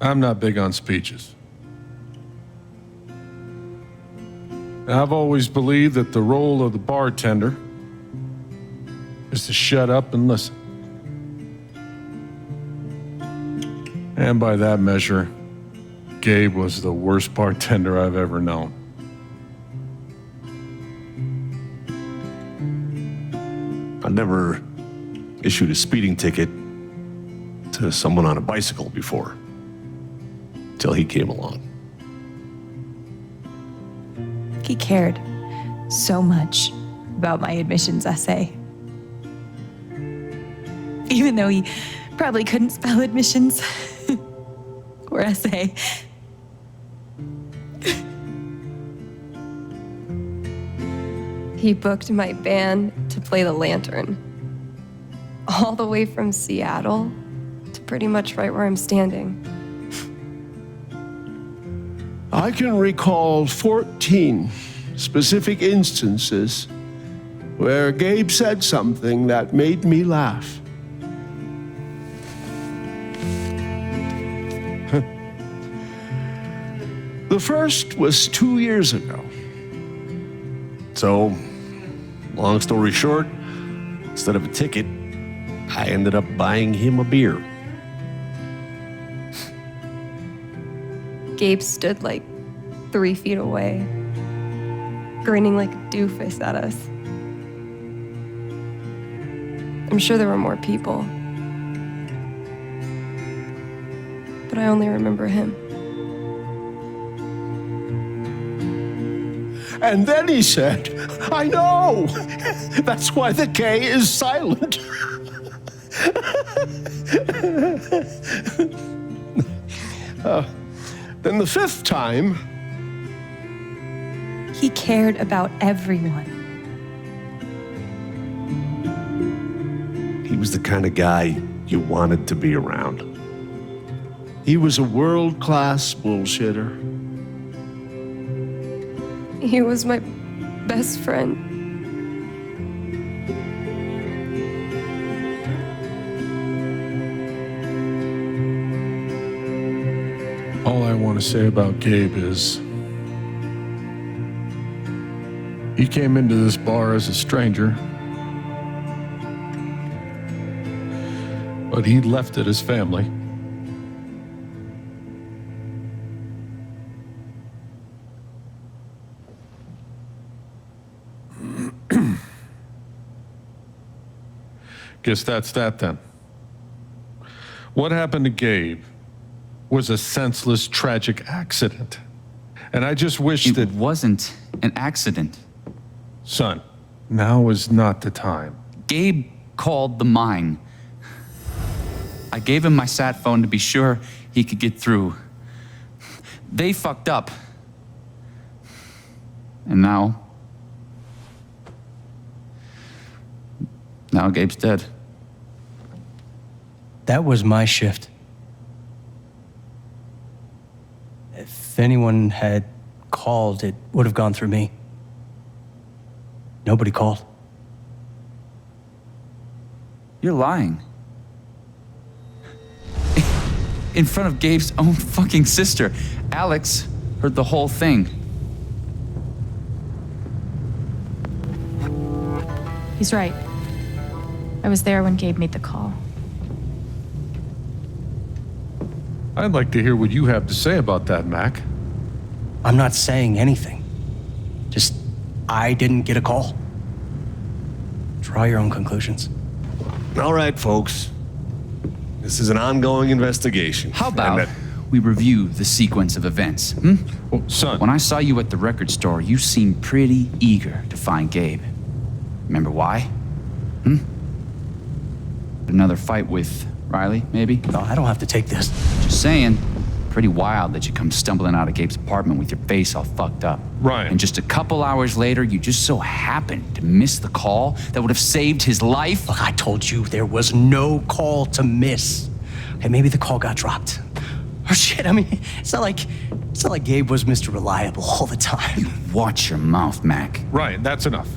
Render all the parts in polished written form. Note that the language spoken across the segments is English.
I'm not big on speeches. I've always believed that the role of the bartender is to shut up and listen. And by that measure, Gabe was the worst bartender I've ever known. I never issued a speeding ticket to someone on a bicycle before, till he came along. He cared so much about my admissions essay. Even though he probably couldn't spell admissions or essay. He booked my band to play the Lantern. All the way from Seattle to pretty much right where I'm standing. I can recall 14 specific instances where Gabe said something that made me laugh. The first was 2 years ago. So, long story short, instead of a ticket, I ended up buying him a beer. Gabe stood like 3 feet away, grinning like a doofus at us. I'm sure there were more people, but I only remember him. And then he said, I know! That's why the K is silent. Then the fifth time, He cared about everyone. He was the kind of guy you wanted to be around. he was a world-class bullshitter. He was my best friend. All I want to say about Gabe is he came into this bar as a stranger, but he left it as family. Guess that's that then. What happened to Gabe was a senseless, tragic accident. And I just wish that... It wasn't an accident. Son, now is not the time. Gabe called the mine. I gave him my sat phone to be sure he could get through. They fucked up. And now Gabe's dead. That was my shift. If anyone had called, it would have gone through me. Nobody called. You're lying. In front of Gabe's own fucking sister. Alex heard the whole thing. He's right. I was there when Gabe made the call. I'd like to hear what you have to say about that, Mac. I'm not saying anything. Just, I didn't get a call. Draw your own conclusions. All right, folks. This is an ongoing investigation. How about we review the sequence of events, Well, son... When I saw you at the record store, you seemed pretty eager to find Gabe. Remember why? Another fight with Riley, maybe? No, I don't have to take this. Just saying, pretty wild that you come stumbling out of Gabe's apartment with your face all fucked up. Ryan. And just a couple hours later, you just so happened to miss the call that would have saved his life? Look, I told you there was no call to miss. Okay, maybe the call got dropped. Or shit, I mean, it's not like Gabe was Mr. Reliable all the time. Watch your mouth, Mac. Ryan, that's enough.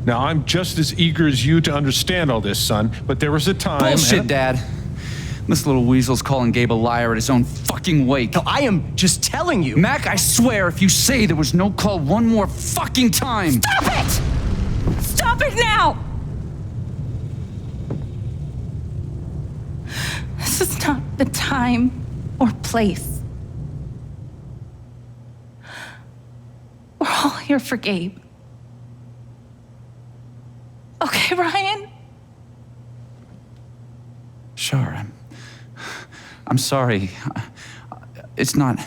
Now, I'm just as eager as you to understand all this, son, but there was a time... Bullshit, Dad. This little weasel's calling Gabe a liar at his own fucking wake. No, I am just telling you. Mac, I swear, if you say there was no call one more fucking time. Stop it! Stop it now! This is not the time or place. We're all here for Gabe. Okay, Ryan? Sure, I'm sorry. It's not.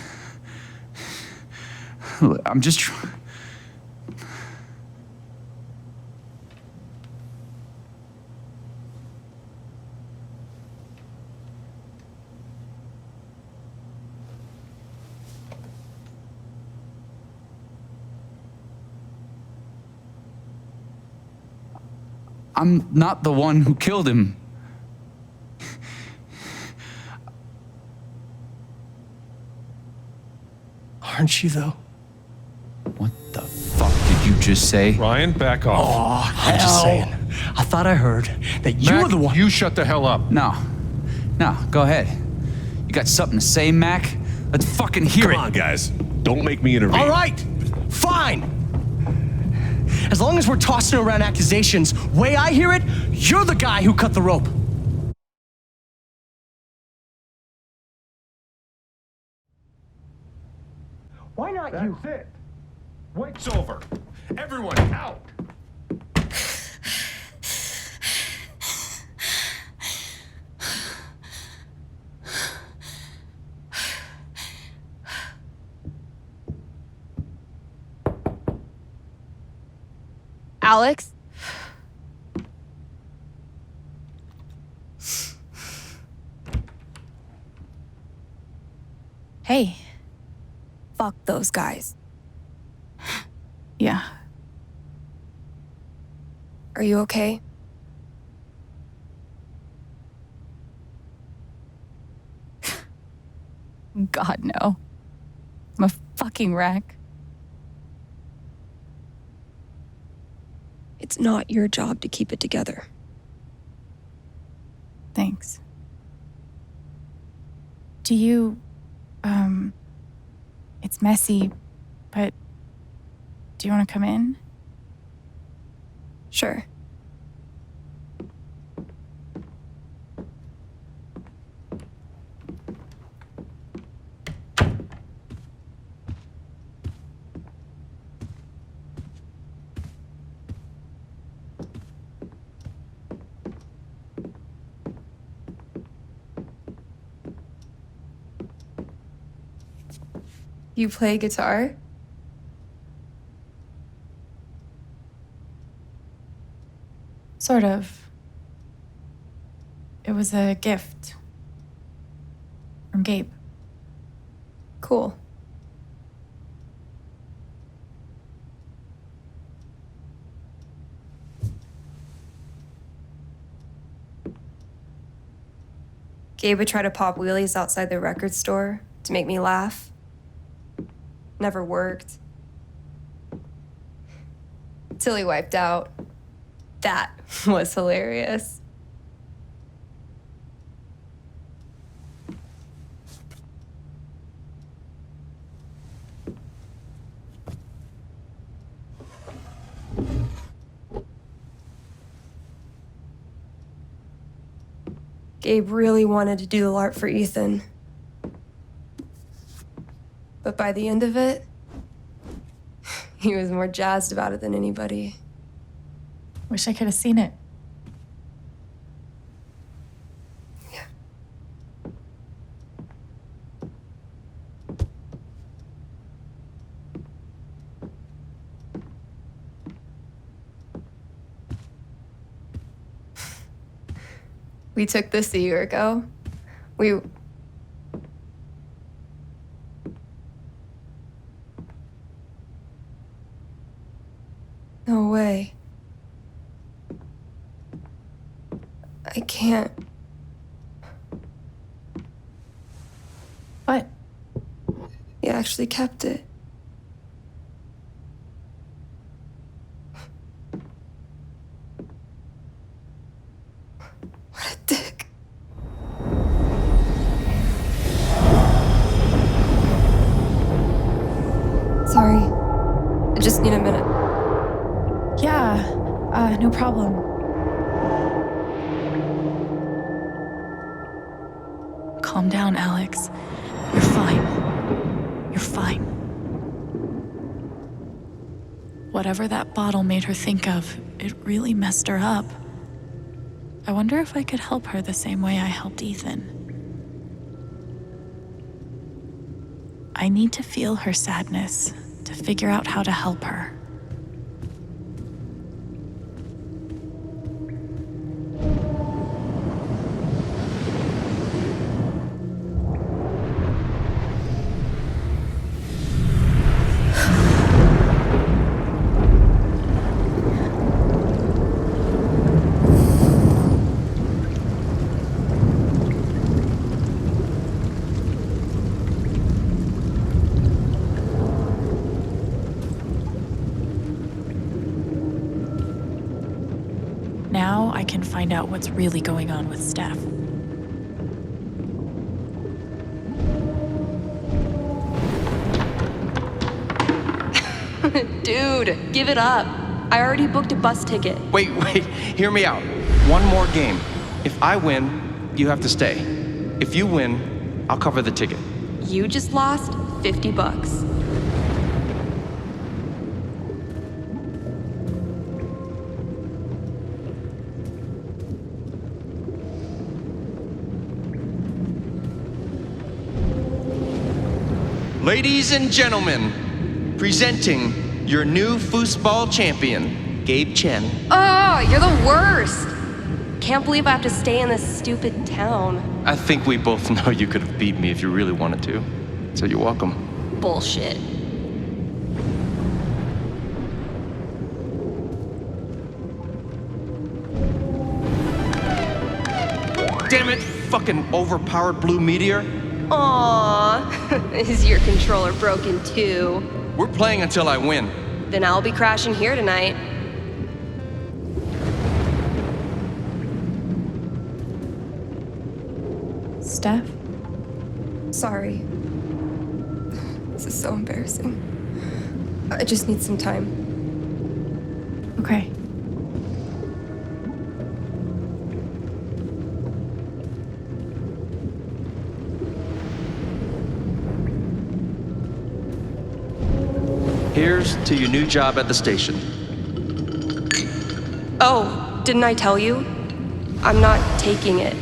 I'm just. I'm not the one who killed him. Aren't you, though? What the fuck did you just say? Ryan, back off. I'm just saying. I thought I heard that you Mac, were the one. You shut the hell up. No, go ahead. You got something to say, Mac? Let's fucking hear Come it. on, guys. Don't make me intervene. All right, fine. As long as we're tossing around accusations, way I hear it, you're the guy who cut the rope. Why not you? it. Wake's over. Everyone out. Alex? Hey. Fuck those guys. Yeah. Are you okay? God, no. I'm a fucking wreck. It's not your job to keep it together. Thanks. Do you, it's messy, but do you want to come in? Sure. You play guitar? Sort of. It was a gift from Gabe. Cool. Gabe would try to pop wheelies outside the record store to make me laugh. Never worked. Till he wiped out. That was hilarious. Gabe really wanted to do the LARP for Ethan. But by the end of it, he was more jazzed about it than anybody. Wish I could have seen it. Yeah. We took this a year ago. No way. I can't. What? He actually kept it. What a dick. I just need a minute. Yeah, no problem. Calm down, Alex. You're fine. You're fine. Whatever that bottle made her think of, it really messed her up. I wonder if I could help her the same way I helped Ethan. I need to feel her sadness to figure out how to help her. Now I can find out what's really going on with Steph. Dude, give it up. I already booked a bus ticket. Wait, hear me out. One more game. If I win, you have to stay. If you win, I'll cover the ticket. You just lost $50. Ladies and gentlemen, presenting your new foosball champion, Gabe Chen. Oh, you're the worst. Can't believe I have to stay in this stupid town. I think we both know you could have beat me if you really wanted to. So you're welcome. Bullshit. Damn it, fucking overpowered blue meteor. Aww, is your controller broken too? We're playing until I win. Then I'll be crashing here tonight. Steph? Sorry. This is so embarrassing. I just need some time. Okay. Here's to your new job at the station. Oh, didn't I tell you? I'm not taking it.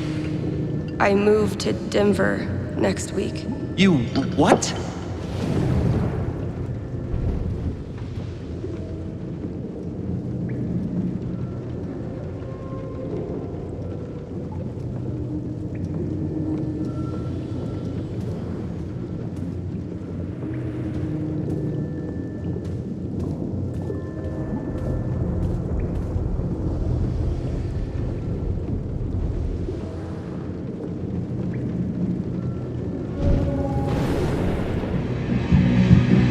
I move to Denver next week. You what?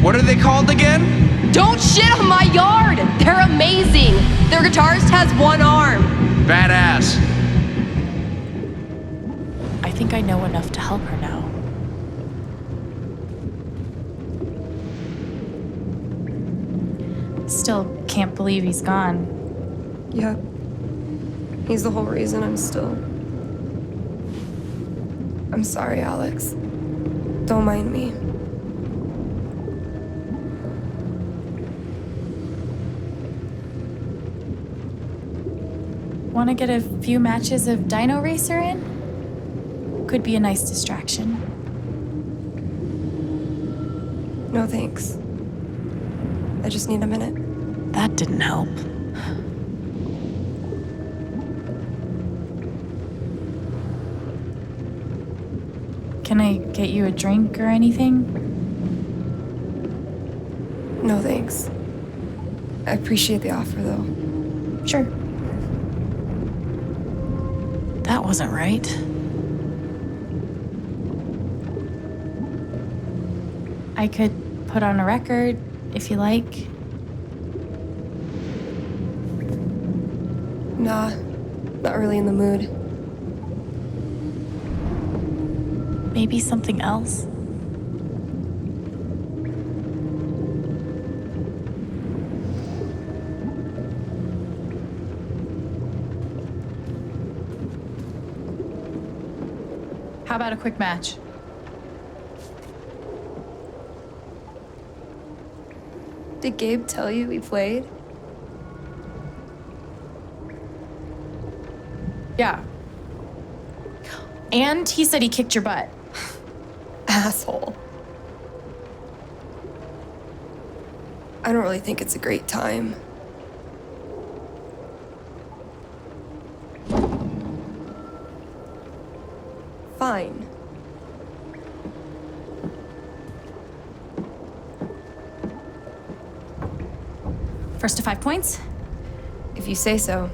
What are they called again? Don't shit on my yard! They're amazing! Their guitarist has one arm. Badass. I think I know enough to help her now. Still can't believe he's gone. Yep. He's the whole reason I'm still... I'm sorry, Alex. Don't mind me. Want to get a few matches of Dino Racer in? Could be a nice distraction. No thanks. I just need a minute. That didn't help. Can I get you a drink or anything? No thanks. I appreciate the offer, though. Sure. That wasn't right. I could put on a record if you like. Nah, not really in the mood. Maybe something else. How about a quick match? Did Gabe tell you we played? Yeah. And he said he kicked your butt. Asshole. I don't really think it's a great time. Fine. First to 5 points? If you say so.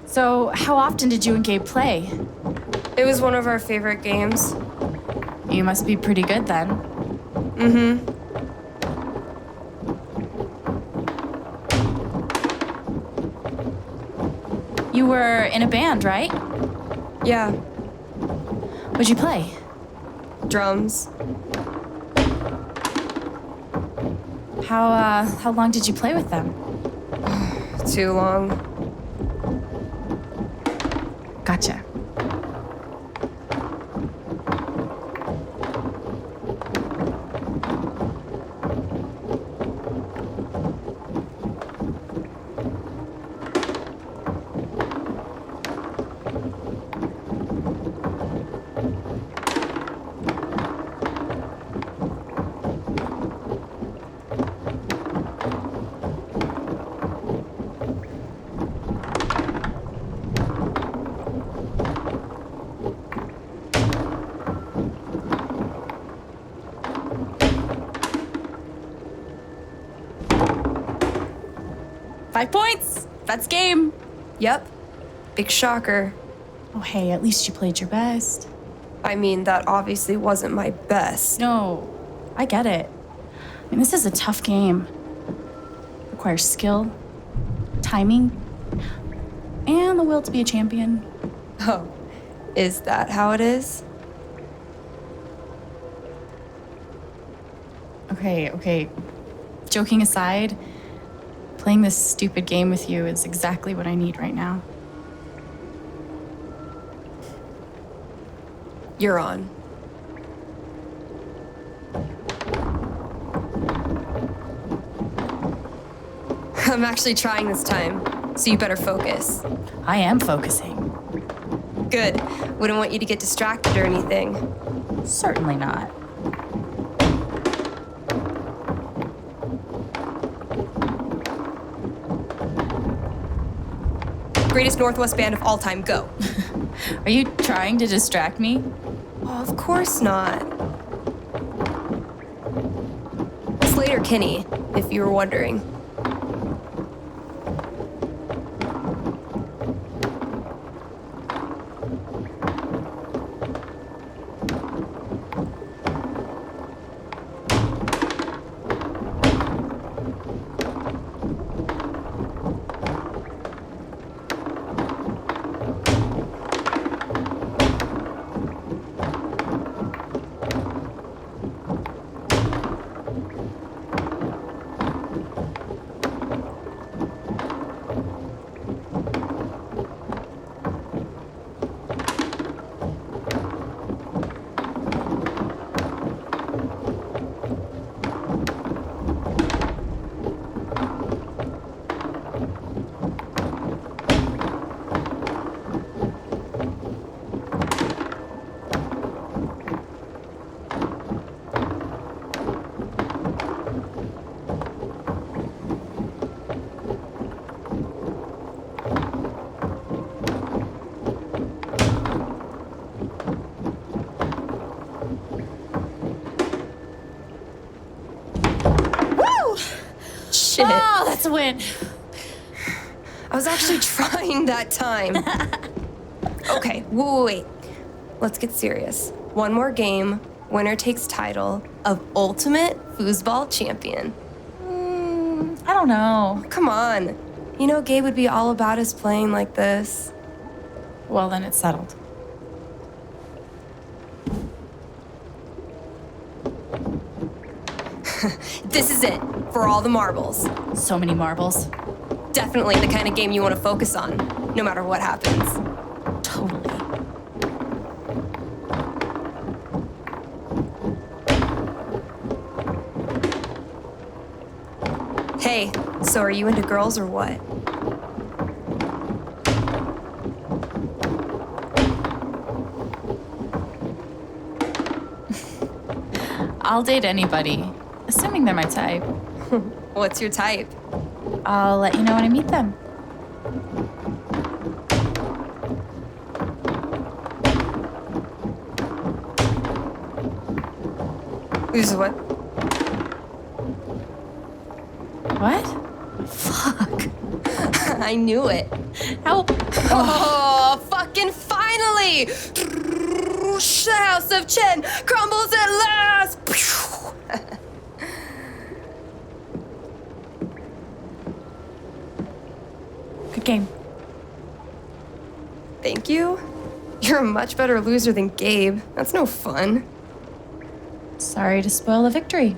So, how often did you and Gabe play? It was one of our favorite games. You must be pretty good then. Mm-hmm. You were in a band, right? Yeah. What'd you play? Drums. How long did you play with them? Too long. Gotcha. Five points! That's game! Yep. Big shocker. Oh, hey, at least you played your best. I mean, that obviously wasn't my best. No, I get it. I mean, this is a tough game. Requires skill, timing, and the will to be a champion. Oh, is that how it is? Okay. Joking aside, playing this stupid game with you is exactly what I need right now. You're on. I'm actually trying this time, so you better focus. I am focusing. Good. Wouldn't want you to get distracted or anything. Certainly not. Greatest Northwest band of all time, go. Are you trying to distract me? Oh, of course not. Slater Kinney, if you were wondering. Shit. Oh, that's a win. I was actually trying that time. Okay, wait. Let's get serious. One more game. Winner takes title of Ultimate Foosball Champion. I don't know. Come on. You know Gabe would be all about us playing like this. Well, then it's settled. This is it, for all the marbles. So many marbles. definitely the kind of game you want to focus on, no matter what happens. Totally. Hey, so are you into girls or what? I'll date anybody, assuming they're my type. What's your type? I'll let you know when I meet them. Who's what? What? I knew it. How? Oh, fucking finally! The House of Chen crumbles at last! Good game. Thank you? You're a much better loser than Gabe. That's no fun. Sorry to spoil a victory.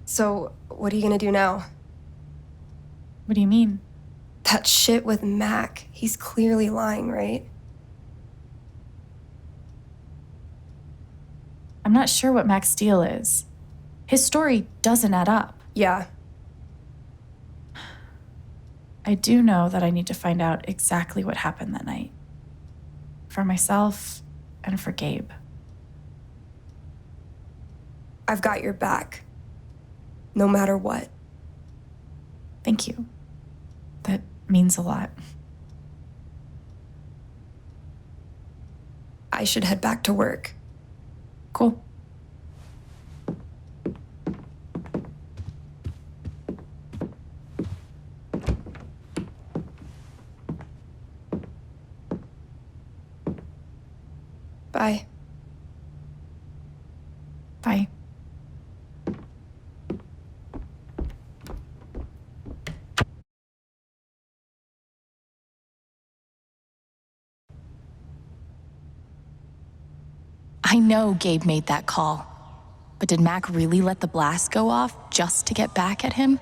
So, what are you gonna do now? What do you mean? That shit with Mac. He's clearly lying, right? I'm not sure what Mac's deal is. His story doesn't add up. Yeah. I do know that I need to find out exactly what happened that night. For myself and for Gabe. I've got your back. No matter what. Thank you. That means a lot. I should head back to work. Cool. Bye. Bye. I know Gabe made that call, but did Mac really let the blast go off just to get back at him?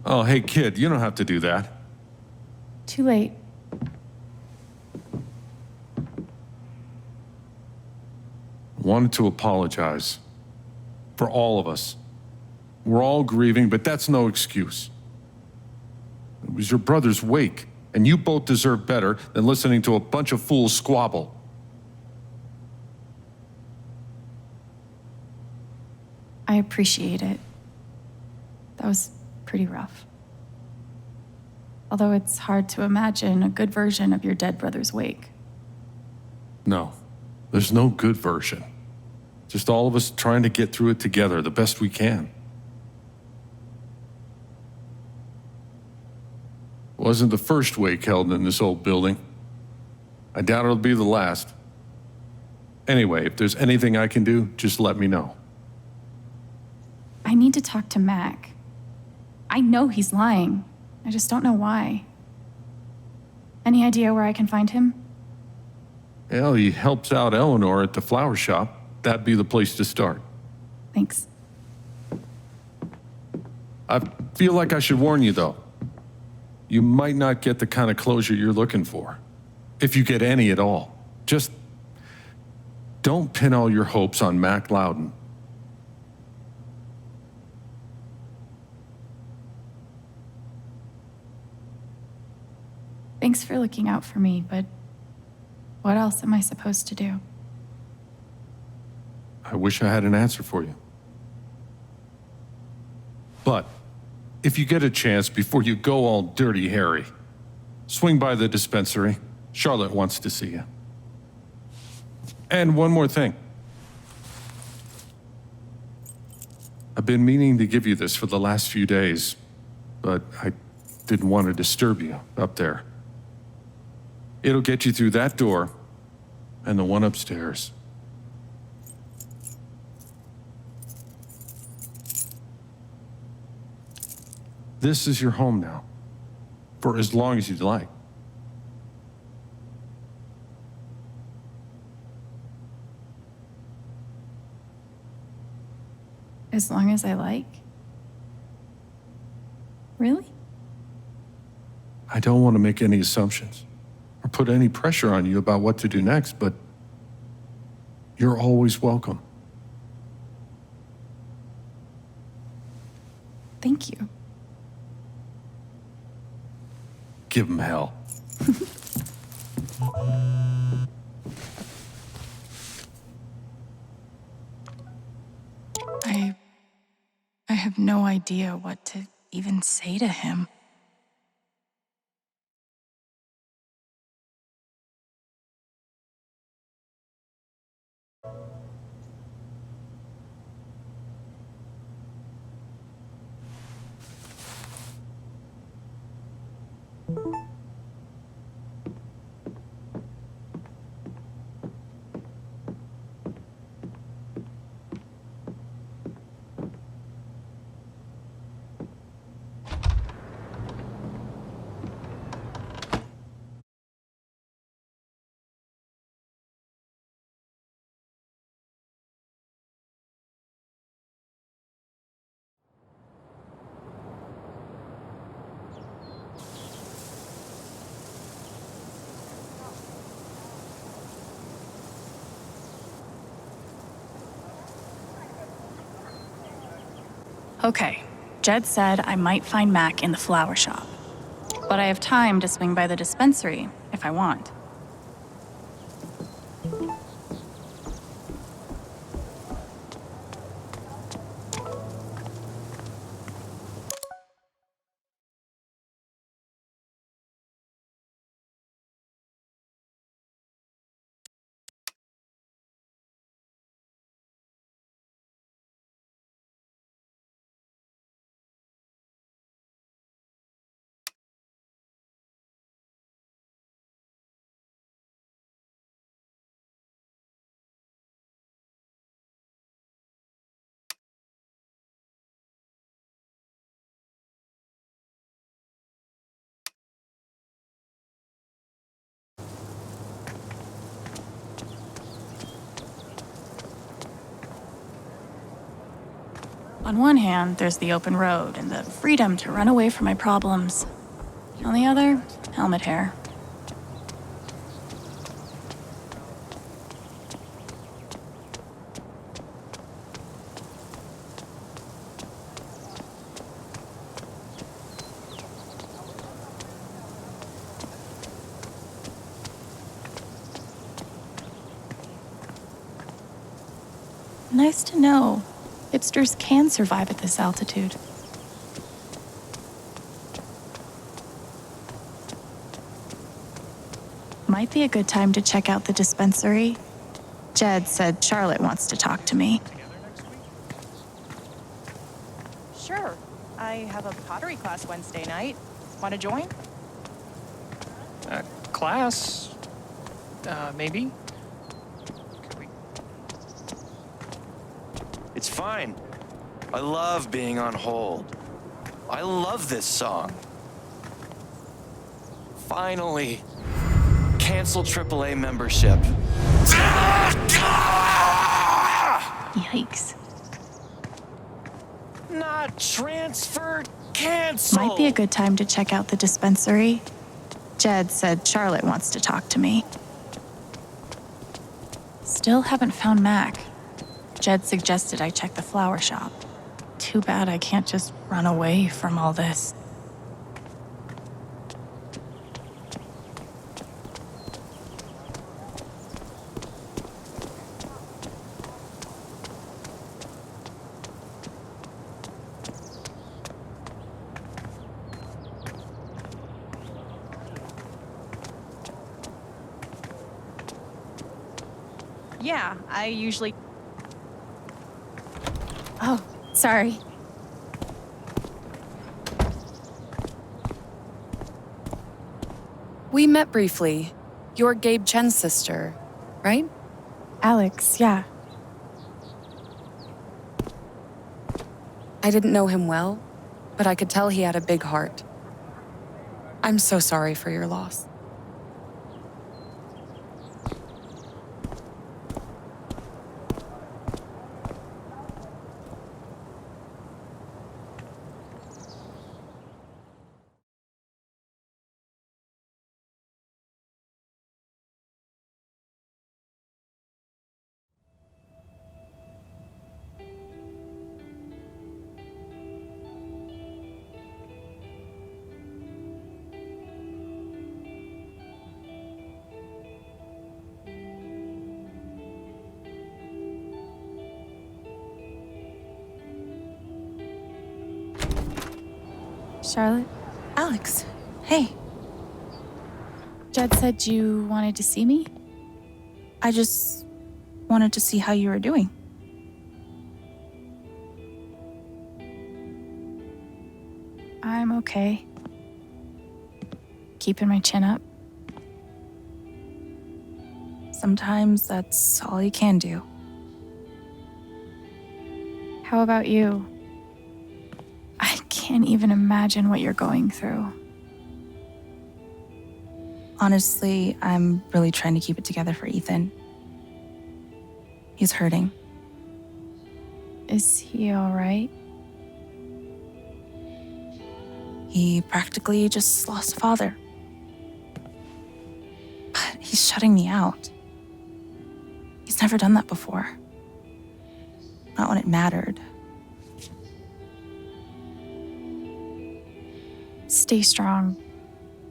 Oh, hey, kid, you don't have to do that. Too late. Wanted to apologize. For all of us. We're all grieving, but that's no excuse. It was your brother's wake, and you both deserve better than listening to a bunch of fools squabble. I appreciate it. That was pretty rough. Although it's hard to imagine a good version of your dead brother's wake. No, there's no good version. Just all of us trying to get through it together the best we can. Wasn't the first wake held in this old building. I doubt it'll be the last. Anyway, if there's anything I can do, just let me know. I need to talk to Mac. I know he's lying. I just don't know why. Any idea where I can find him? Well, he helps out Eleanor at the flower shop. That'd be the place to start. Thanks. I feel like I should warn you, though. You might not get the kind of closure you're looking for. If you get any at all. Just don't pin all your hopes on Mac Loudon. Thanks for looking out for me, but what else am I supposed to do? I wish I had an answer for you. But if you get a chance before you go all dirty Harry, swing by the dispensary. Charlotte wants to see you. And one more thing. I've been meaning to give you this for the last few days, but I didn't want to disturb you up there. It'll get you through that door and the one upstairs. This is your home now, for as long as you'd like. As long as I like? Really? I don't want to make any assumptions or put any pressure on you about what to do next, but you're always welcome. Thank you. Give him hell. I have no idea what to even say to him. Okay, Jed said I might find Mac in the flower shop. But I have time to swing by the dispensary if I want. On one hand, there's the open road and the freedom to run away from my problems. On the other, helmet hair. Nice to know. Hipsters can survive at this altitude. Might be a good time to check out the dispensary. Jed said Charlotte wants to talk to me. Sure. I have a pottery class Wednesday night. Want to join? Class? Maybe? It's fine. I love being on hold. I love this song. Finally. Cancel AAA membership. Yikes. Not transfer, cancel. Might be a good time to check out the dispensary. Jed said Charlotte wants to talk to me. Still haven't found Mac. Jed suggested I check the flower shop. Too bad I can't just run away from all this. Yeah, I usually... Oh, sorry. We met briefly. You're Gabe Chen's sister, right? Alex, yeah. I didn't know him well, but I could tell he had a big heart. I'm so sorry for your loss. Charlotte? Alex, hey. Jed said you wanted to see me? I just wanted to see how you were doing. I'm okay. Keeping my chin up. Sometimes that's all you can do. How about you? I can't even imagine what you're going through. Honestly, I'm really trying to keep it together for Ethan. He's hurting. Is he all right? He practically just lost a father. But he's shutting me out. He's never done that before. Not when it mattered. Stay strong.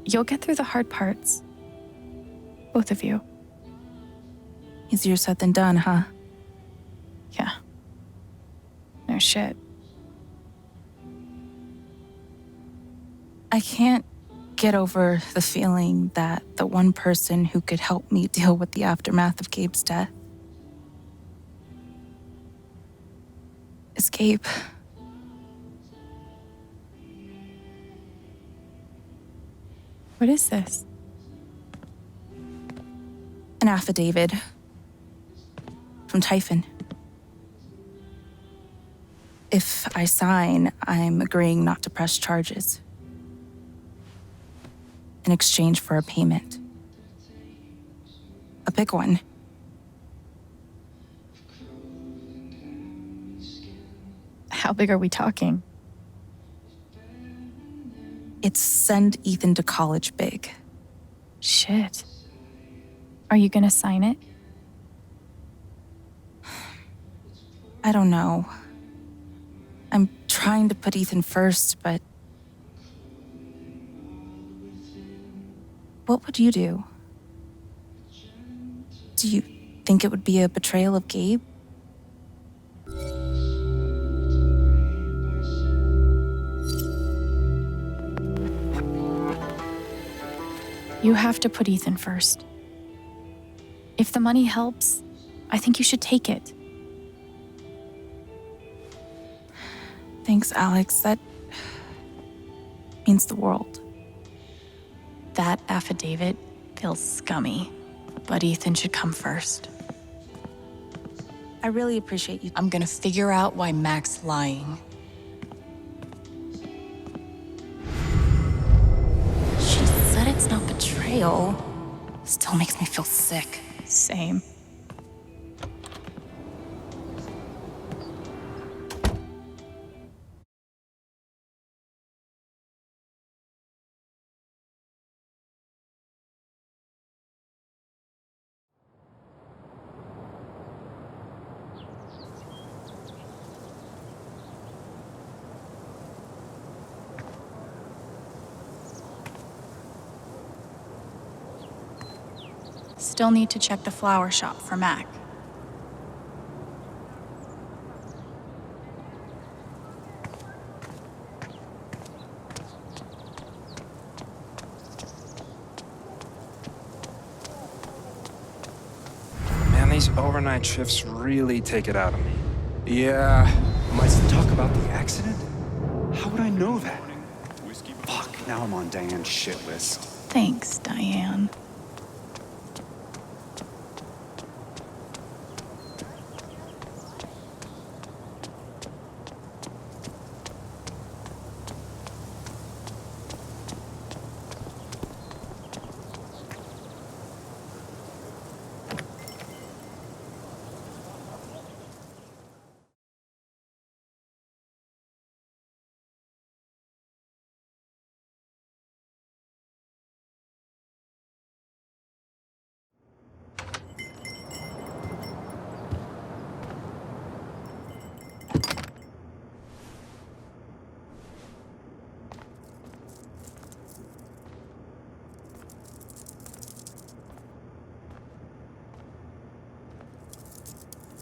You'll get through the hard parts. Both of you. Easier said than done, huh? Yeah. No shit. I can't get over the feeling that the one person who could help me deal with the aftermath of Gabe's death is Gabe. What is this? An affidavit from Typhon. If I sign, I'm agreeing not to press charges in exchange for a payment. A big one. How big are we talking? It's send Ethan to college big. Shit. Are you gonna sign it? I don't know. I'm trying to put Ethan first, but what would you do? Do you think it would be a betrayal of Gabe? You have to put Ethan first. If the money helps, I think you should take it. Thanks, Alex. That means the world. That affidavit feels scummy, but Ethan should come first. I really appreciate you. I'm gonna figure out why Mac's lying. She said it's not betrayal. Still makes me feel sick. Same. Still need to check the flower shop for Mac. Man, these overnight shifts really take it out of me. Yeah. Let's talk about the accident? How would I know that? Fuck, now I'm on Diane's shit list. Thanks, Diane.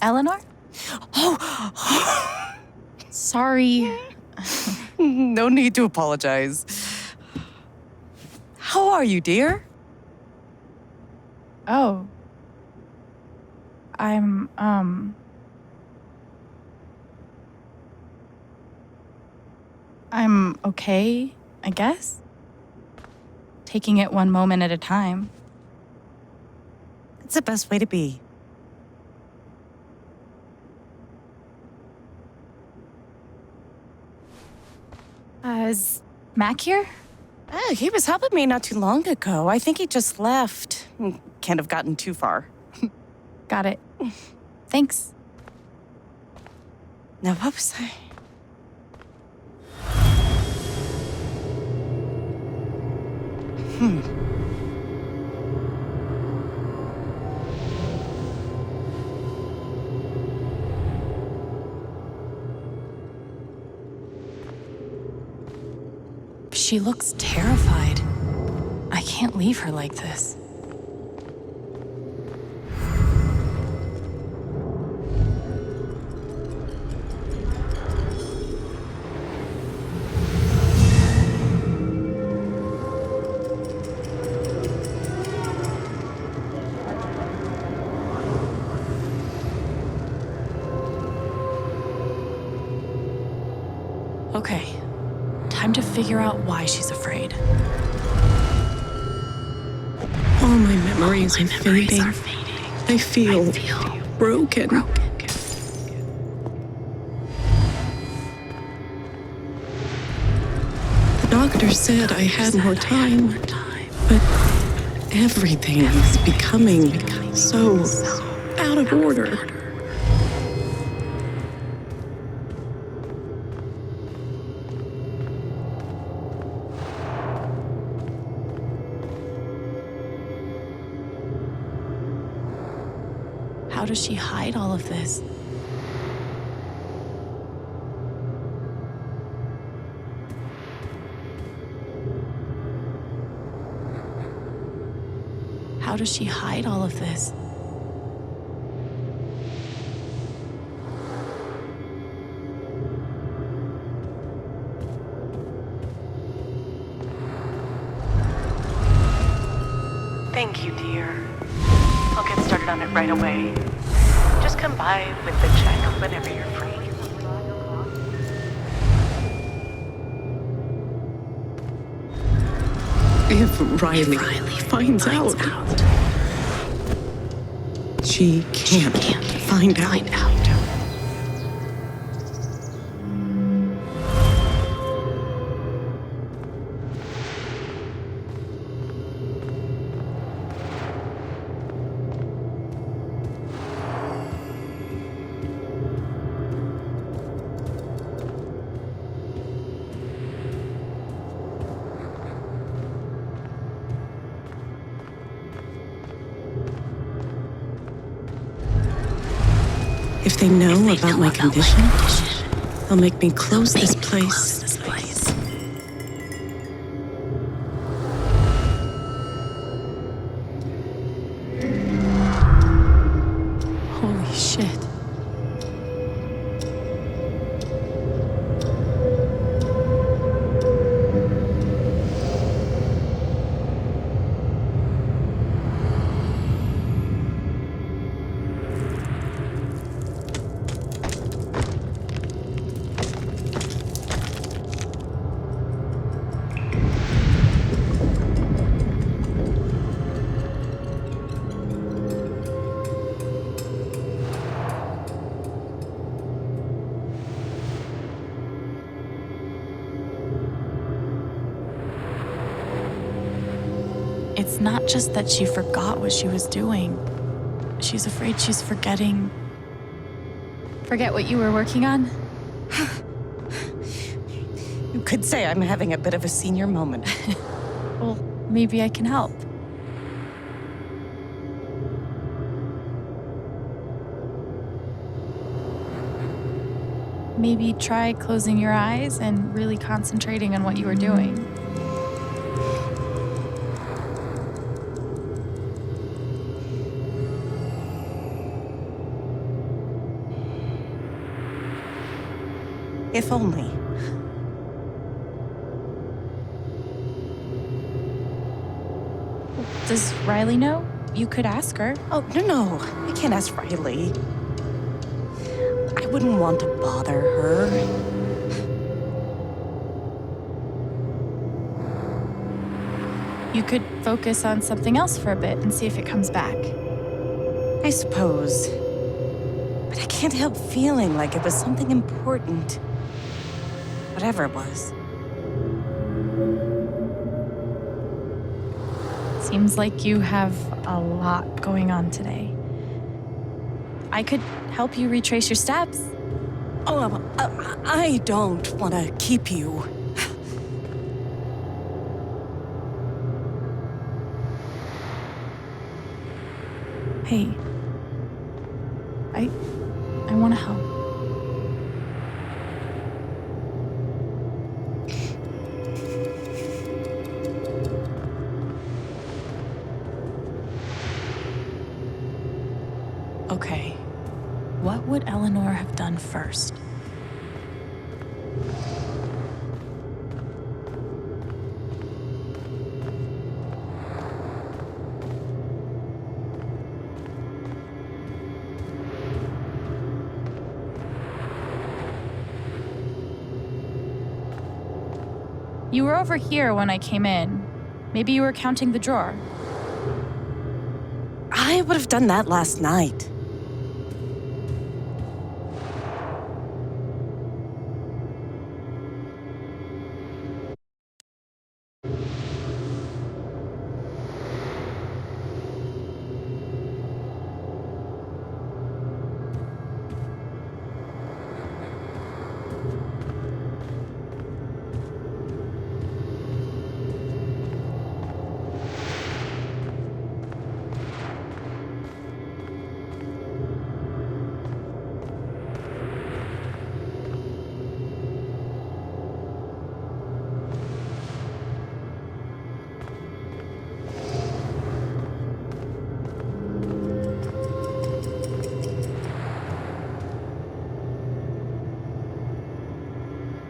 Eleanor? Oh! Sorry. No need to apologize. How are you, dear? Oh. I'm okay, I guess. Taking it one moment at a time. It's the best way to be. Is Mac here? Oh, he was helping me not too long ago. I think he just left. Can't have gotten too far. Got it. Thanks. Now, what was I? She looks terrified. I can't leave her like this. Okay, time to figure out why she's afraid. All my memories are fading. I feel broken. The doctor said I had more time, but everything is becoming so out of order. How does she hide all of this? How does she hide all of this? Thank you, dear. I'll get started on it right away. Just come by with the check whenever you're free. If Riley finds out, she can't find out. If they know about my condition, they'll make me close this place. Holy shit. It's not just that she forgot what she was doing. She's afraid she's forgetting. Forget what you were working on? You could say I'm having a bit of a senior moment. Well, maybe I can help. Maybe try closing your eyes and really concentrating on what you were doing. If only. Does Riley know? You could ask her. Oh, no. I can't ask Riley. I wouldn't want to bother her. You could focus on something else for a bit and see if it comes back. I suppose. But I can't help feeling like it was something important. Whatever it was. Seems like you have a lot going on today. I could help you retrace your steps. Oh, I don't want to keep you. Hey, I want to help. Okay, what would Eleanor have done first? You were over here when I came in. Maybe you were counting the drawer. I would have done that last night.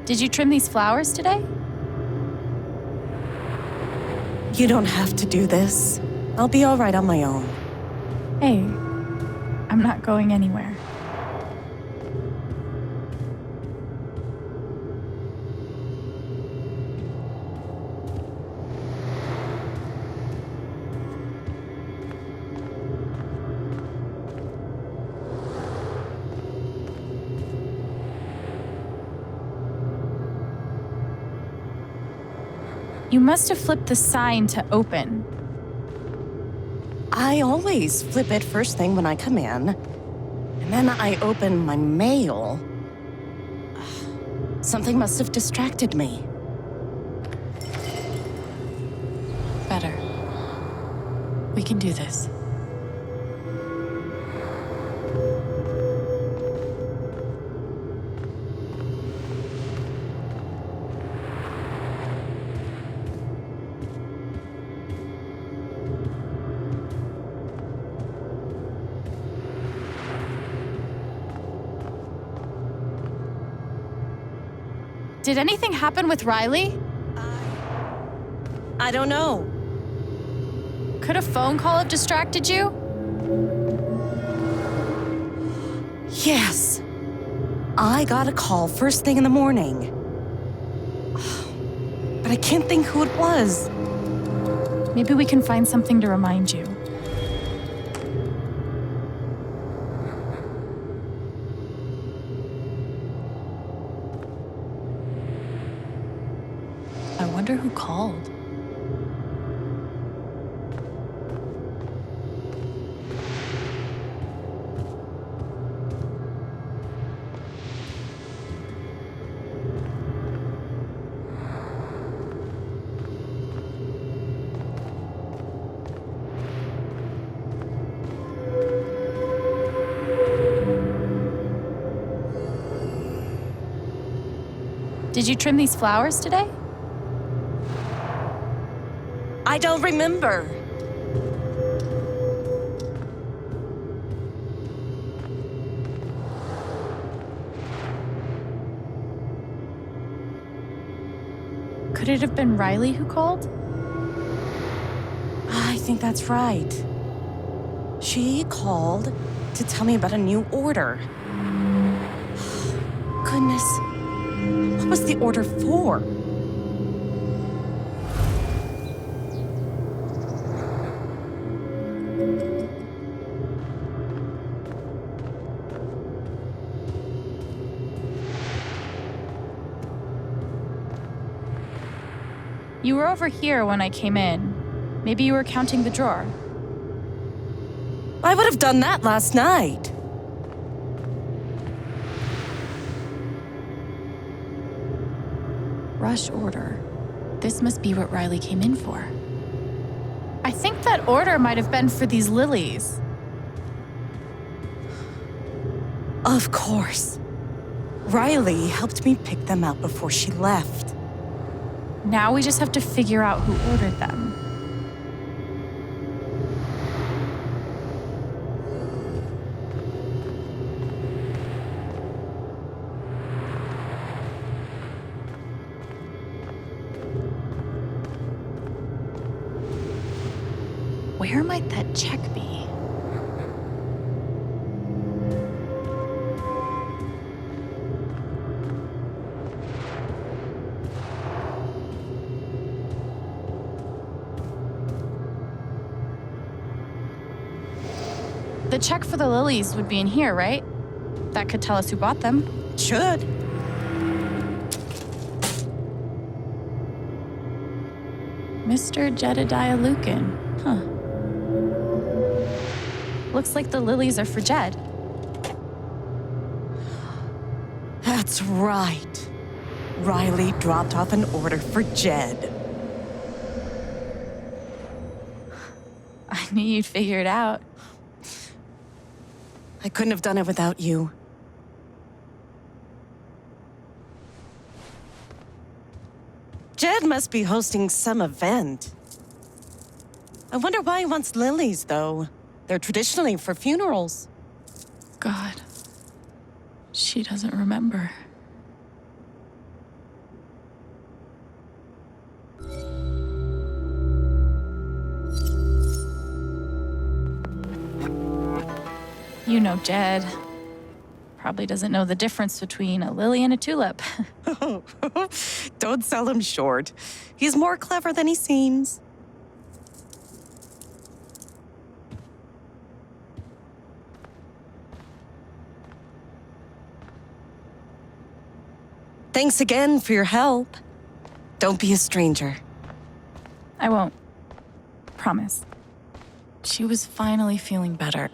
Did you trim these flowers today? You don't have to do this. I'll be all right on my own. Hey, I'm not going anywhere. You must have flipped the sign to open. I always flip it first thing when I come in. And then I open my mail. Something must have distracted me. Better. We can do this. Did anything happen with Riley? I don't know. Could a phone call have distracted you? Yes. I got a call first thing in the morning. But I can't think who it was. Maybe we can find something to remind you. I wonder who called. Did you trim these flowers today? I don't remember. Could it have been Riley who called? I think that's right. She called to tell me about a new order. Goodness. What was the order for? You were over here when I came in. Maybe you were counting the drawer. I would have done that last night. Rush order. This must be what Riley came in for. I think that order might have been for these lilies. Of course. Riley helped me pick them out before she left. Now we just have to figure out who ordered them. Where might that check be? The check for the lilies would be in here, right? That could tell us who bought them. Should. Mr. Jedediah Lucan. Huh. Looks like the lilies are for Jed. That's right. Riley dropped off an order for Jed. I knew you'd figure it out. I couldn't have done it without you. Jed must be hosting some event. I wonder why he wants lilies, though. They're traditionally for funerals. God. She doesn't remember. You know Jed. Probably doesn't know the difference between a lily and a tulip. Don't sell him short. He's more clever than he seems. Thanks again for your help. Don't be a stranger. I won't. Promise. She was finally feeling better.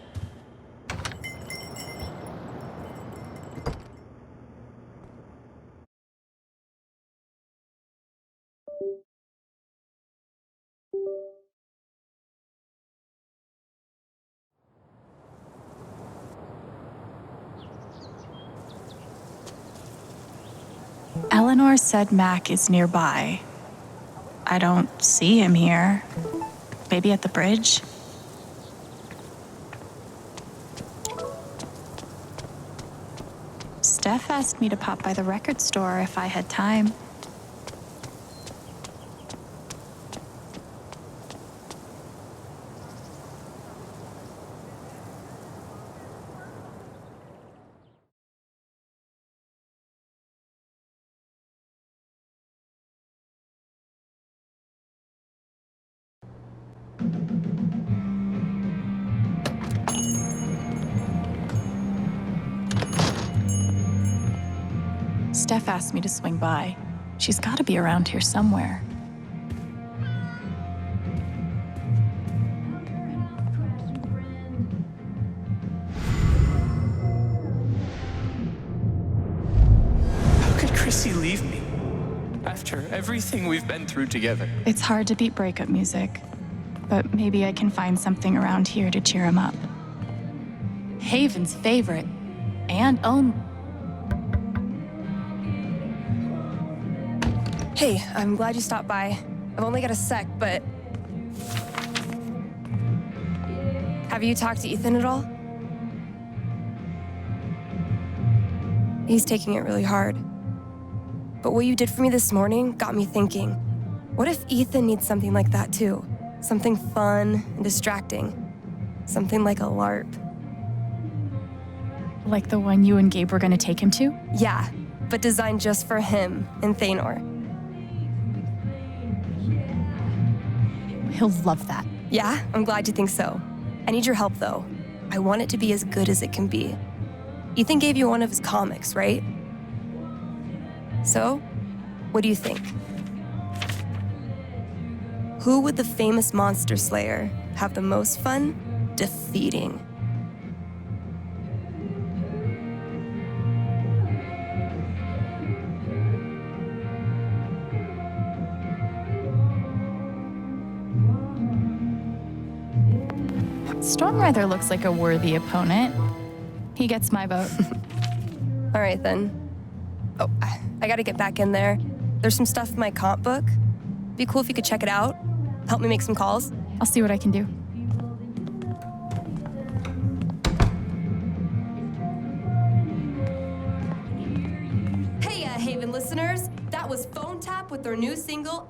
Eleanor said Mac is nearby. I don't see him here. Maybe at the bridge? Steph asked me to pop by the record store if I had time. Steph asked me to swing by. She's got to be around here somewhere. How could Chrissy leave me? After everything we've been through together. It's hard to beat breakup music, but maybe I can find something around here to cheer him up. Haven's favorite, and own. Hey, I'm glad you stopped by. I've only got a sec, but... Have you talked to Ethan at all? He's taking it really hard. But what you did for me this morning got me thinking. What if Ethan needs something like that too? Something fun and distracting. Something like a LARP. Like the one you and Gabe were gonna take him to? Yeah, but designed just for him and Thanor. He'll love that. Yeah, I'm glad you think so. I need your help though. I want it to be as good as it can be. Ethan gave you one of his comics, right? So, what do you think? Who would the famous monster slayer have the most fun defeating? Stormrider looks like a worthy opponent. He gets my vote. All right then. Oh, I gotta get back in there. There's some stuff in my comp book. Be cool if you could check it out. Help me make some calls. I'll see what I can do. Hey, Haven listeners. That was Phone Tap with their new single,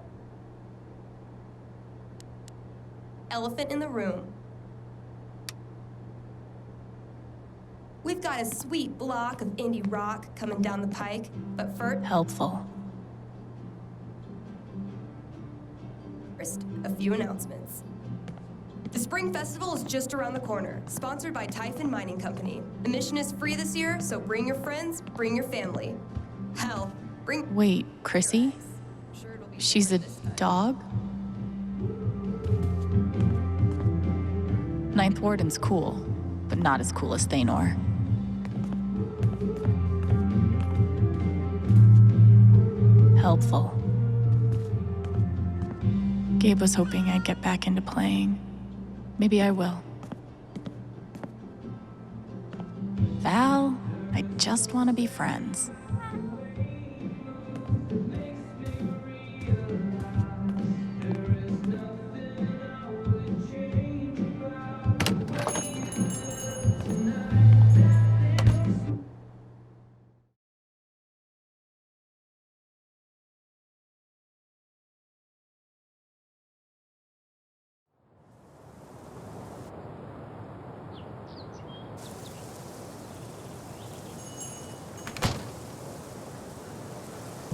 Elephant in the Room. We've got a sweet block of indie rock coming down the pike, but first... Helpful. First, a few announcements. The Spring Festival is just around the corner, sponsored by Typhon Mining Company. Admission is free this year, so bring your friends, bring your family. Hell, bring... Wait, Chrissy? She's a dog? Ninth Warden's cool, but not as cool as Thanor. Helpful. Gabe was hoping I'd get back into playing. Maybe I will. Val, I just want to be friends.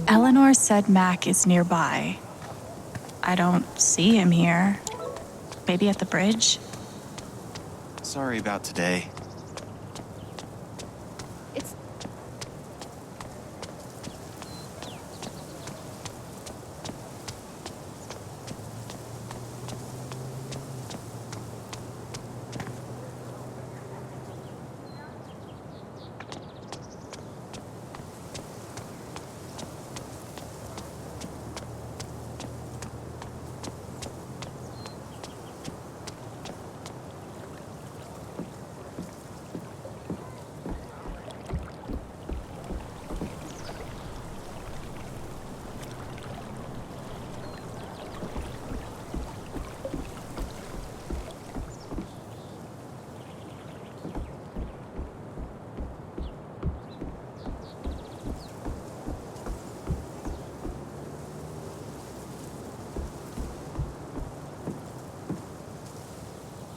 Eleanor said Mac is nearby. I don't see him here. Maybe at the bridge? Sorry about today.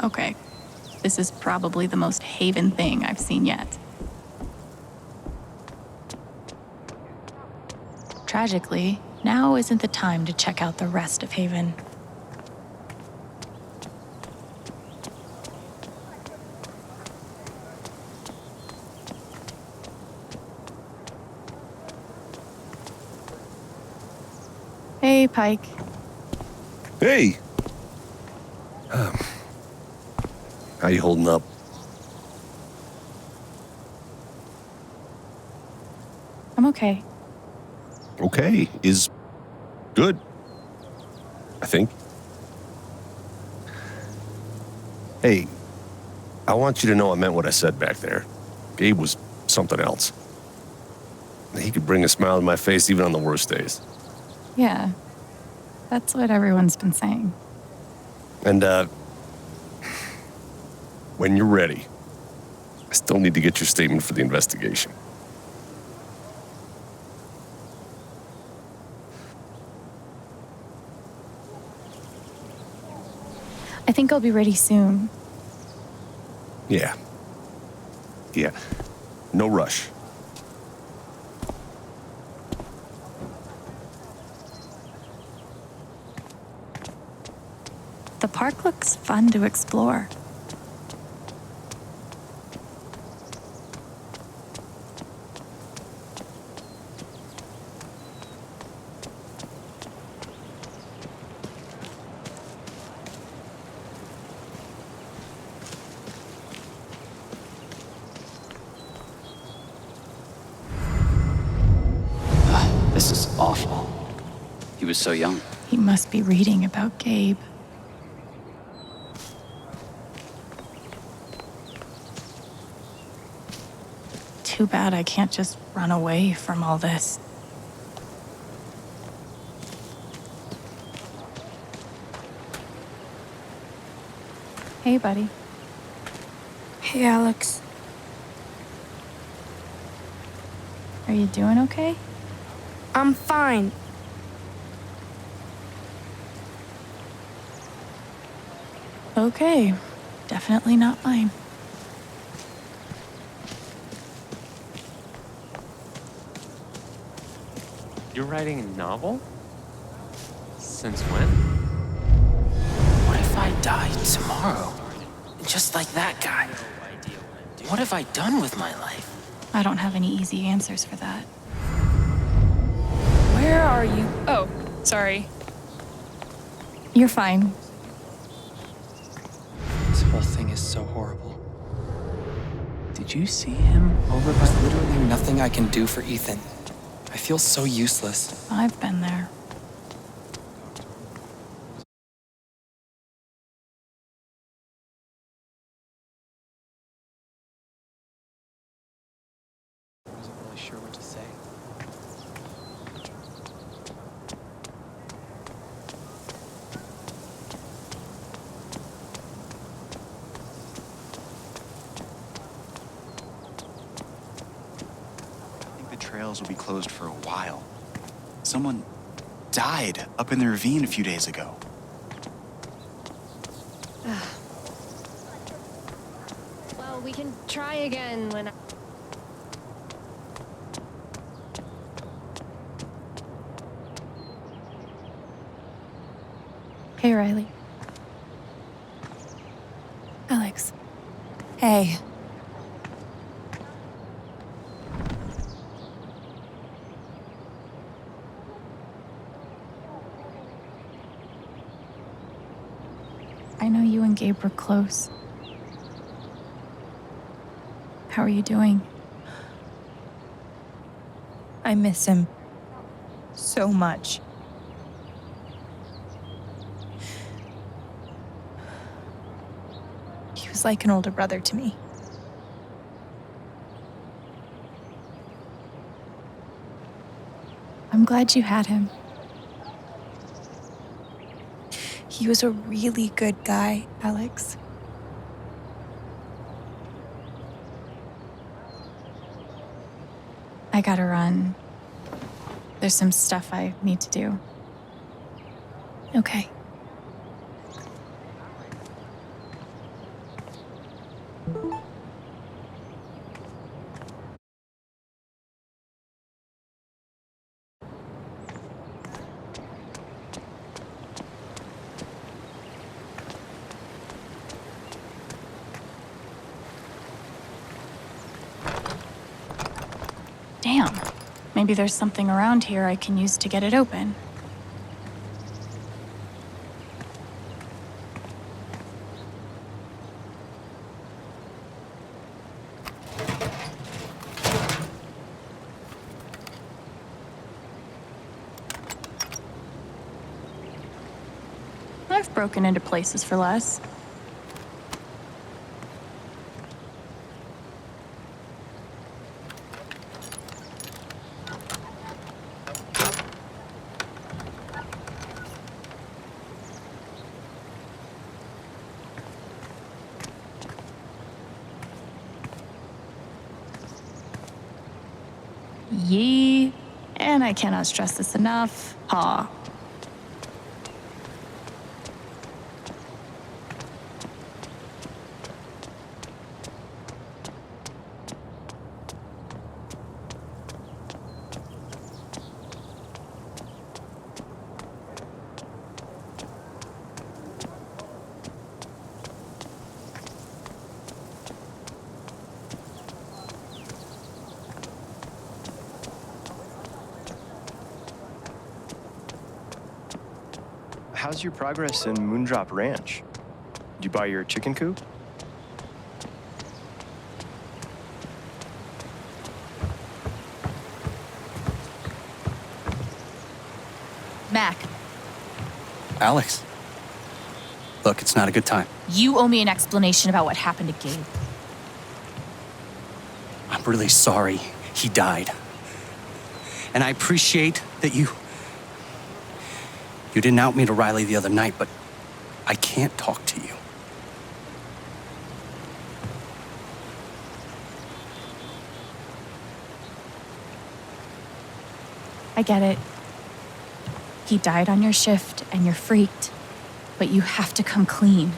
Okay, this is probably the most Haven thing I've seen yet. Tragically, now isn't the time to check out the rest of Haven. Hey, Pike. Hey! How you holding up? I'm okay. Okay is good, I think. Hey, I want you to know I meant what I said back there. Gabe was something else. He could bring a smile to my face even on the worst days. Yeah, that's what everyone's been saying. And, when you're ready, I still need to get your statement for the investigation. I think I'll be ready soon. Yeah. Yeah. No rush. The park looks fun to explore. This is awful. He was so young. He must be reading about Gabe. Too bad I can't just run away from all this. Hey, buddy. Hey, Alex. Are you doing okay? I'm fine. Okay. Definitely not mine. You're writing a novel? Since when? What if I die tomorrow? Just like that guy? What have I done with my life? I don't have any easy answers for that. Where are you? Oh, sorry. You're fine. This whole thing is so horrible. Did you see him over by? There's literally nothing I can do for Ethan. I feel so useless. I've been there. I wasn't really sure what to say. Trails will be closed for a while. Someone died up in the ravine a few days ago. Well, we can try again when Hey, Riley. Alex. Hey. I know you and Gabe were close. How are you doing? I miss him so much. He was like an older brother to me. I'm glad you had him. He was a really good guy, Alex. I gotta run. There's some stuff I need to do. Okay. Damn. Maybe there's something around here I can use to get it open. I've broken into places for less. And I cannot stress this enough. Ha. How's your progress in Moondrop Ranch? Did you buy your chicken coop? Mac, Alex. Look, it's not a good time. you owe me an explanation about what happened to Gabe. I'm really sorry he died. And I appreciate that you didn't out me to Riley the other night, but I can't talk to you. I get it. He died on your shift and you're freaked, but you have to come clean.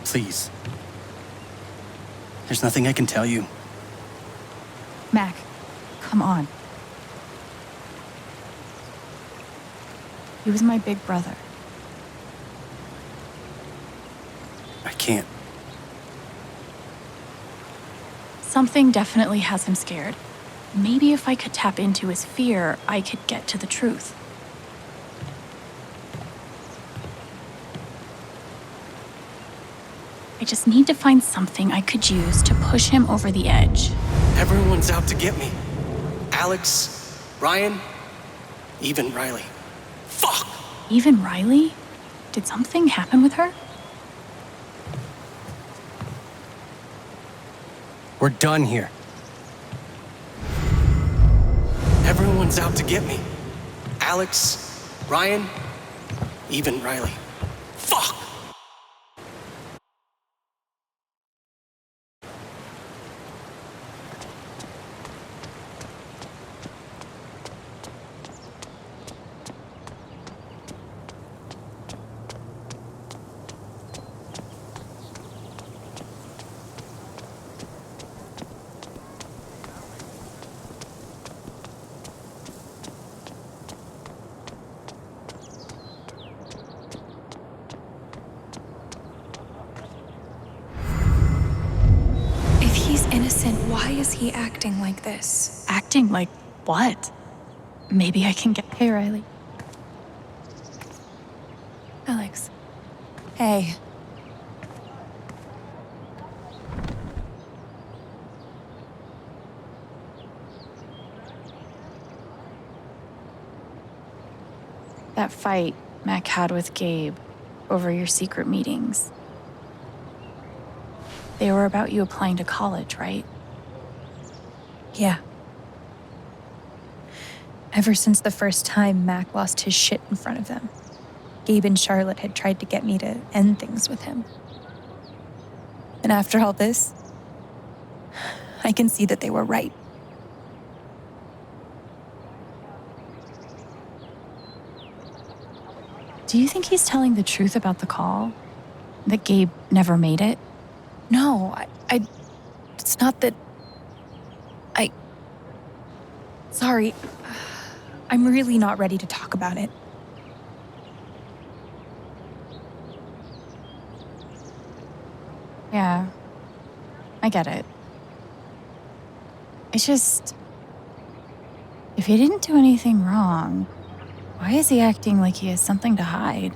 Please. There's nothing I can tell you. Mac, come on. He was my big brother. I can't. Something definitely has him scared. Maybe if I could tap into his fear, I could get to the truth. I just need to find something I could use to push him over the edge. Everyone's out to get me. Alex, Ryan, even Riley. Fuck! Even Riley? Did something happen with her? We're done here. Everyone's out to get me. Alex, Ryan, even Riley. Fuck! Innocent, why is he acting like this? Acting like what? Maybe I can get. Hey, Riley. Alex. Hey. That fight Mac had with Gabe over your secret meetings. They were about you applying to college, right? Yeah. Ever since the first time Mac lost his shit in front of them, Gabe and Charlotte had tried to get me to end things with him. And after all this, I can see that they were right. Do you think he's telling the truth about the call? That Gabe never made it? No, it's not that. Sorry. I'm really not ready to talk about it. Yeah, I get it. It's just, if he didn't do anything wrong, why is he acting like he has something to hide?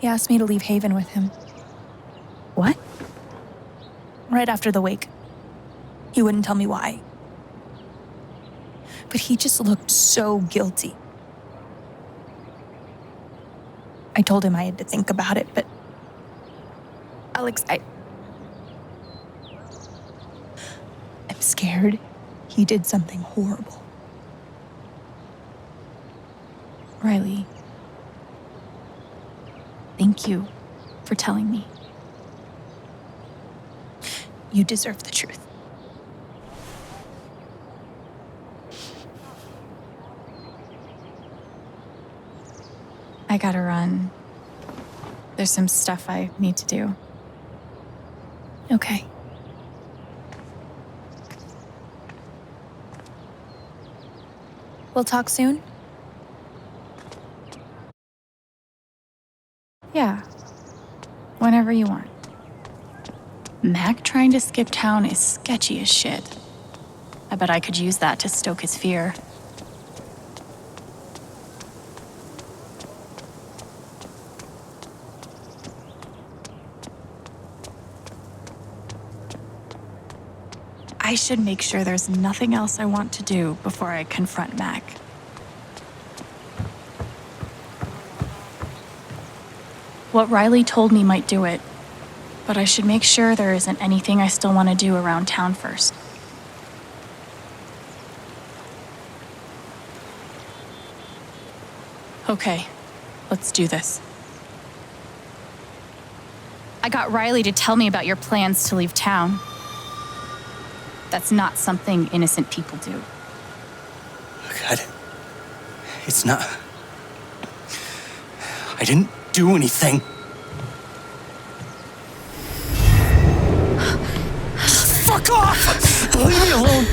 He asked me to leave Haven with him. What? Right after the wake. He wouldn't tell me why. But he just looked so guilty. I told him I had to think about it, but... Alex, I'm scared he did something horrible. Riley, thank you for telling me. You deserve the truth. I gotta run. There's some stuff I need to do. Okay. We'll talk soon? Yeah. Whenever you want. Mac trying to skip town is sketchy as shit. I bet I could use that to stoke his fear. I should make sure there's nothing else I want to do before I confront Mac. What Riley told me might do it, but I should make sure there isn't anything I still want to do around town first. Okay, let's do this. I got Riley to tell me about your plans to leave town. That's not something innocent people do. God, it's not. I didn't do anything. Fuck off! Leave me alone!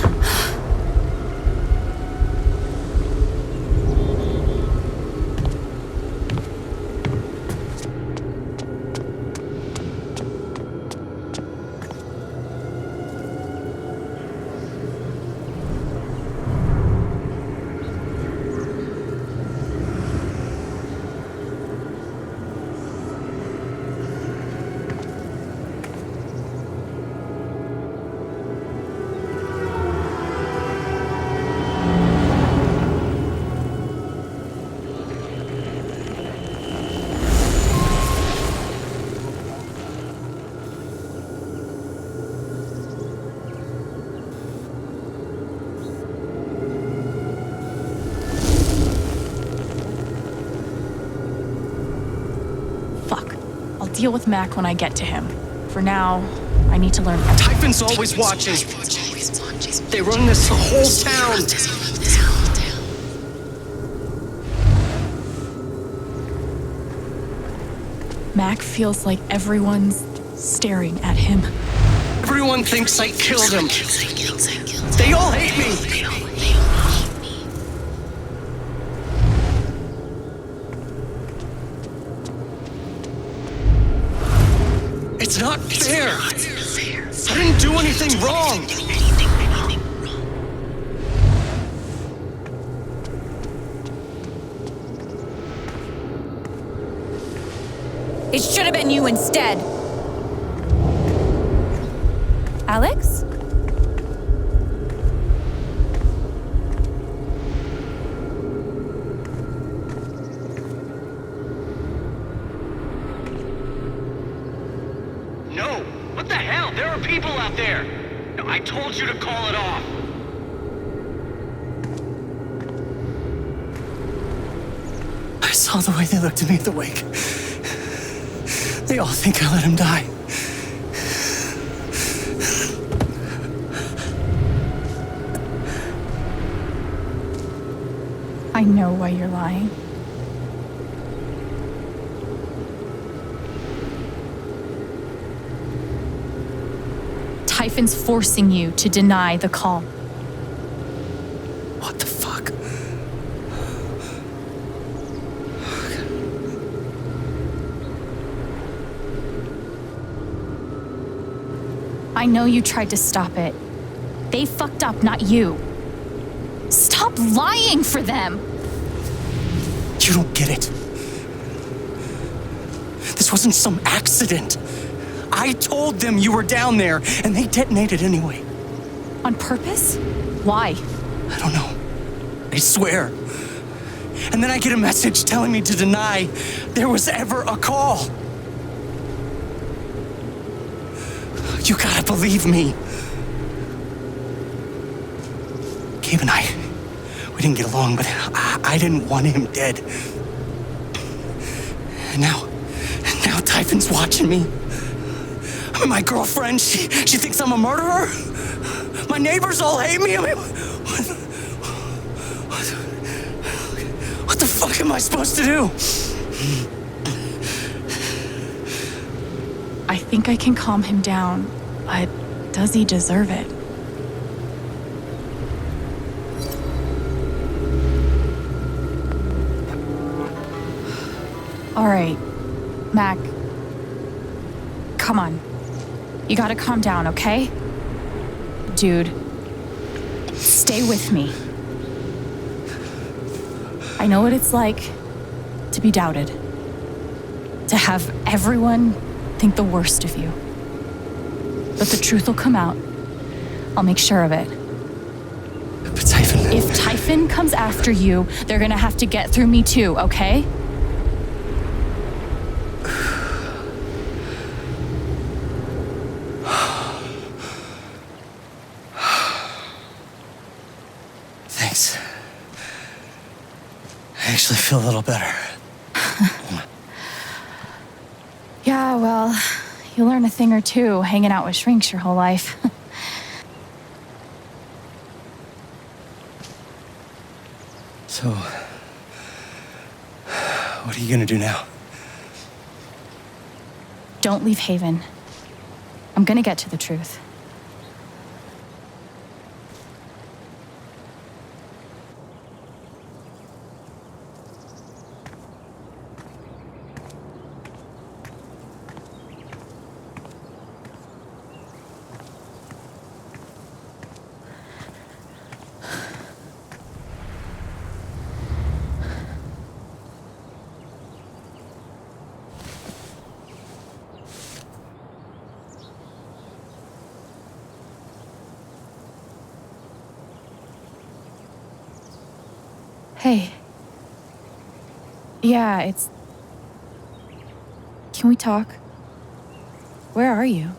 Deal with Mac when I get to him. For now, I need to learn. Typhon's always watching. They run this whole town. Mac feels like everyone's staring at him. Everyone thinks I killed him. They all hate me. It's not fair. I didn't do anything wrong. It should have been you instead. Alex? No! What the hell? There are people out there! I told you to call it off! I saw the way they looked at me at the wake. They all think I let him die. I know why you're lying. Typhon's forcing you to deny the call. What the fuck? I know you tried to stop it. They fucked up, not you. Stop lying for them! You don't get it. This wasn't some accident. I told them you were down there, and they detonated anyway. On purpose? Why? I don't know. I swear. And then I get a message telling me to deny there was ever a call. You gotta believe me. Gabe and I, we didn't get along, but I didn't want him dead. And Now Typhon's watching me. My girlfriend, she thinks I'm a murderer. My neighbors all hate me. I mean, what the fuck am I supposed to do? I think I can calm him down, but does he deserve it? All right, Mac. Come on. You gotta calm down, okay? Dude, stay with me. I know what it's like to be doubted. To have everyone think the worst of you. But the truth will come out. I'll make sure of it. But Typhon... If Typhon comes after you, they're gonna have to get through me too, okay? Thanks. I actually feel a little better. Yeah, well, you learn a thing or two hanging out with shrinks your whole life. So, what are you gonna do now? Don't leave Haven. I'm gonna get to the truth. Hey. Yeah, it's... Can we talk? Where are you?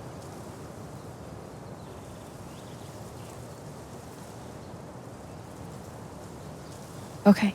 Okay.